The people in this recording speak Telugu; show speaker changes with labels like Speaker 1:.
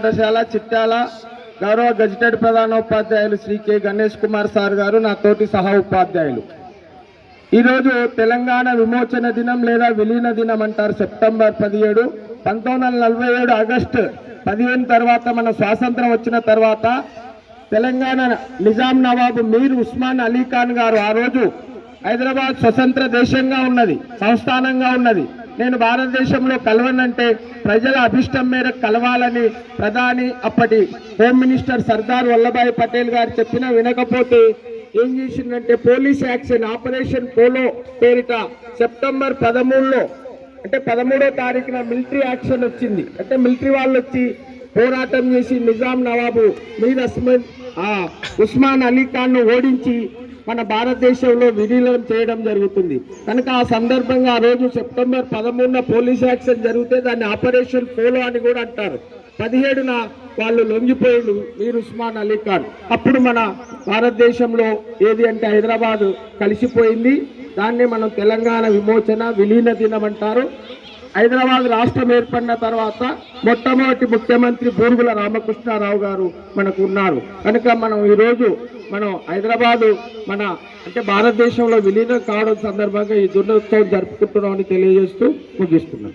Speaker 1: పాఠశాల చిట్యాల గౌరవ గజిటెడ్ ప్రధానోపాధ్యాయులు శ్రీ కె గణేష్ కుమార్ సార్ గారు, నా తోటి సహా ఉపాధ్యాయులు, ఈరోజు తెలంగాణ విమోచన దినం లేదా విలీన దినం అంటారు. సెప్టెంబర్ 17, 1947 ఆగస్టు 15 తర్వాత మన స్వాతంత్రం వచ్చిన తర్వాత తెలంగాణ నిజాం నవాబు మీర్ ఉస్మాన్ అలీ ఖాన్ గారు ఆ రోజు హైదరాబాద్ స్వతంత్ర దేశంగా ఉన్నది, సంస్థానంగా ఉన్నది. నేను భారతదేశంలో కలవనంటే ప్రజల అభిష్టం మేరకు కలవాలని ప్రధాని అప్పటి హోమ్ మినిస్టర్ సర్దార్ వల్లభాయ్ పటేల్ గారు చెప్పినా వినకపోతే ఏం చేసిందంటే పోలీస్ యాక్షన్ ఆపరేషన్ పోలో పేరిట సెప్టెంబర్ 13లో అంటే 13వ తారీఖున మిలిటరీ యాక్షన్ వచ్చింది. అంటే మిలిటరీ వాళ్ళు వచ్చి పోరాటం చేసి నిజాం నవాబు మీర్ ఉస్మాన్ అలీ ఖాన్ను ఓడించి మన భారతదేశంలో విలీనం చేయడం జరుగుతుంది. కనుక ఆ సందర్భంగా ఆ రోజు సెప్టెంబర్ 13న పోలీస్ యాక్షన్ జరిగితే దాన్ని ఆపరేషన్ పోలో అని కూడా అంటారు. 17న వాళ్ళు లొంగిపోయిండు మీర్ ఉస్మాన్ అలీ ఖాన్. అప్పుడు మన భారతదేశంలో ఏది అంటే హైదరాబాద్ కలిసిపోయింది. దాన్ని మనం తెలంగాణ విమోచన విలీన దినం అంటారు. హైదరాబాద్ రాష్ట్రం ఏర్పడిన తర్వాత మొట్టమొదటి ముఖ్యమంత్రి బూరుగుల రామకృష్ణారావు గారు మనకు ఉన్నారు. కనుక మనం ఈరోజు హైదరాబాదు అంటే భారతదేశంలో విలీనం కావడం సందర్భంగా ఈ దినోత్సవం జరుపుకుంటున్నామని తెలియజేస్తూ ముగిస్తున్నాం.